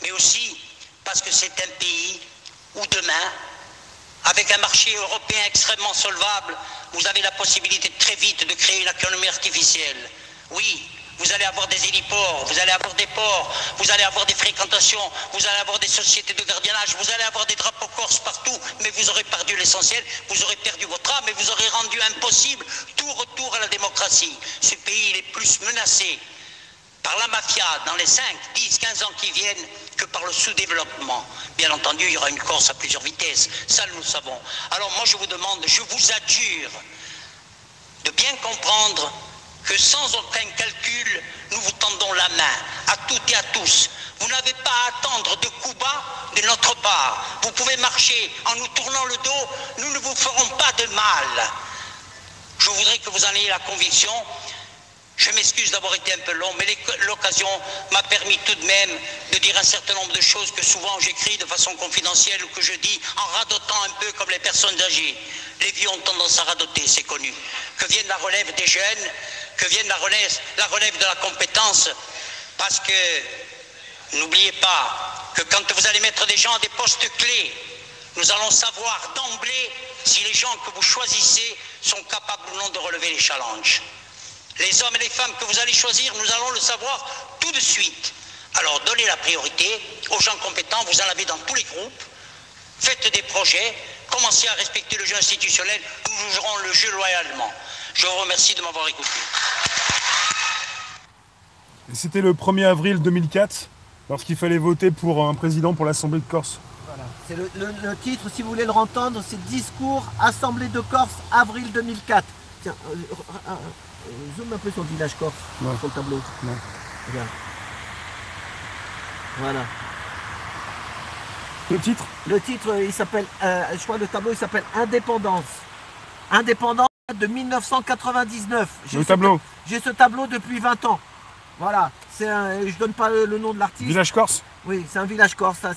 mais aussi parce que c'est un pays où demain, avec un marché européen extrêmement solvable, vous avez la possibilité très vite de créer une économie artificielle. Oui, vous allez avoir des héliports, vous allez avoir des ports, vous allez avoir des fréquentations, vous allez avoir des sociétés de gardiennage, vous allez avoir des drapeaux corses partout, mais vous aurez perdu l'essentiel, vous aurez perdu votre âme et vous aurez rendu impossible tout retour à la démocratie. Ce pays il est plus menacé par la mafia dans les 5, 10, 15 ans qui viennent que par le sous-développement. Bien entendu, il y aura une Corse à plusieurs vitesses, ça nous le savons. Alors moi je vous demande, je vous adjure de bien comprendre que sans aucun calcul, nous vous tendons la main à toutes et à tous. Vous n'avez pas à attendre de coups bas de notre part. Vous pouvez marcher en nous tournant le dos, nous ne vous ferons pas de mal. Je voudrais que vous en ayez la conviction. Je m'excuse d'avoir été un peu long, mais l'occasion m'a permis tout de même de dire un certain nombre de choses que souvent j'écris de façon confidentielle ou que je dis en radotant un peu comme les personnes âgées. Les vieux ont tendance à radoter, c'est connu. Que vienne la relève des jeunes, que vienne la relève de la compétence, parce que n'oubliez pas que quand vous allez mettre des gens à des postes clés, nous allons savoir d'emblée si les gens que vous choisissez sont capables ou non de relever les challenges. Les hommes et les femmes que vous allez choisir, nous allons le savoir tout de suite. Alors donnez la priorité aux gens compétents, vous en avez dans tous les groupes, faites des projets, commencez à respecter le jeu institutionnel, nous jouerons le jeu loyalement. Je vous remercie de m'avoir écouté. C'était le 1er avril 2004, lorsqu'il fallait voter pour un président pour l'Assemblée de Corse. Voilà. C'est le titre, si vous voulez le entendre, c'est Discours Assemblée de Corse, avril 2004. Tiens, zoom un peu sur le village corse, sur le tableau. Ouais. Regarde. Voilà. Le titre? Le titre, il s'appelle, je crois que le tableau, il s'appelle Indépendance. Indépendance de 1999. Le tableau? J'ai ce tableau depuis 20 ans. Voilà. Je donne pas le nom de l'artiste. Village corse? Oui, c'est un village corse. Ça,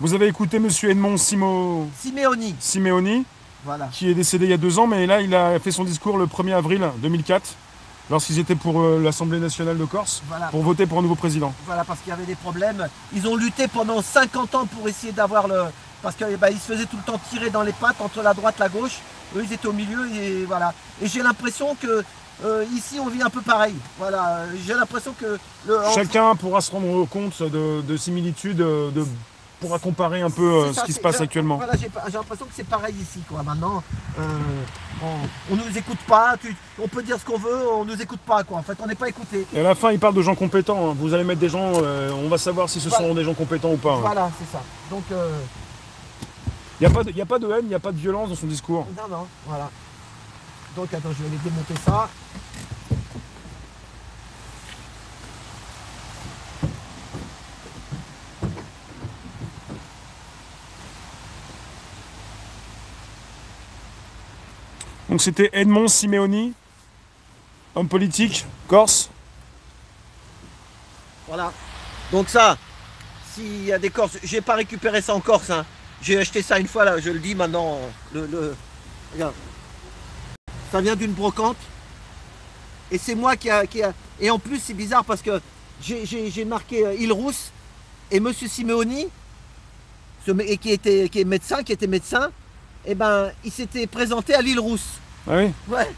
Vous avez écouté monsieur Edmond Simeoni, voilà. Qui est décédé il y a 2 ans, mais là il a fait son discours le 1er avril 2004, lorsqu'ils étaient pour l'Assemblée nationale de Corse, voilà. Pour voter pour un nouveau président. Voilà, parce qu'il y avait des problèmes. Ils ont lutté pendant 50 ans pour essayer d'avoir le... Parce qu'ils se faisaient tout le temps tirer dans les pattes entre la droite et la gauche. Eux, ils étaient au milieu et voilà. Et j'ai l'impression que ici, on vit un peu pareil. Voilà, j'ai l'impression que... Chacun pourra se rendre compte de similitudes, pourra comparer un peu ce qui se passe actuellement. Voilà, j'ai l'impression que c'est pareil ici, quoi. Maintenant, on nous écoute pas, on peut dire ce qu'on veut, on nous écoute pas, quoi. En fait, on n'est pas écouté. Et à la fin, il parle de gens compétents. Hein. Vous allez mettre des gens, on va savoir si ce sont des gens compétents ou pas. Hein. Voilà, c'est ça. Donc, il n'y a pas de haine, il n'y a pas de violence dans son discours. Non, non, voilà. Donc, attends, je vais aller démonter ça. Donc c'était Edmond Simeoni, homme politique, Corse. Voilà. Donc ça, s'il y a des Corses, j'ai pas récupéré ça en Corse. Hein. J'ai acheté ça une fois, là, je le dis maintenant. Regarde. Ça vient d'une brocante. Et c'est moi qui a... Et en plus, c'est bizarre parce que j'ai marqué Île Rousse. Et monsieur Simeoni, qui était médecin, eh ben, il s'était présenté à l'Île Rousse. Ah oui? Ouais.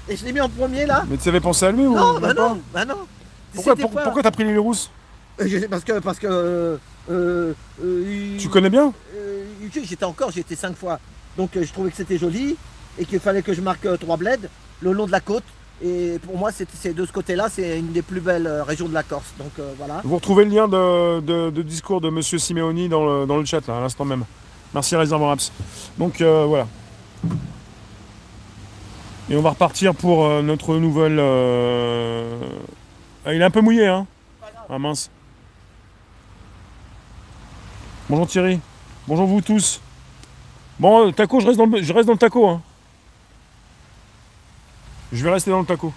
Et je l'ai mis en premier là. Mais tu avais pensé à lui ou non, bah pas? non, bah non. Pourquoi t'as pris l'île rousse? Parce que tu connais bien? J'étais en Corse, j'y étais 5 fois. Donc je trouvais que c'était joli et qu'il fallait que je marque 3 bleds le long de la côte. Et pour moi, c'est de ce côté-là, c'est une des plus belles régions de la Corse. Donc voilà. Vous retrouvez le lien de discours de monsieur Simeoni dans le chat là, à l'instant même. Merci Réservoir Apps. Donc voilà. Et on va repartir pour notre nouvelle... Ah, il est un peu mouillé, hein? Ah mince. Bonjour Thierry. Bonjour vous tous. Bon, taco, je reste dans le taco. Hein. Je vais rester dans le taco.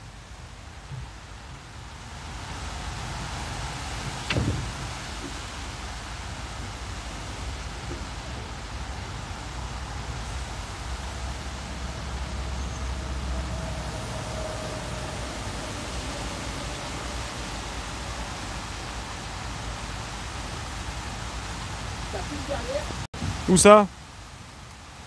Où ça?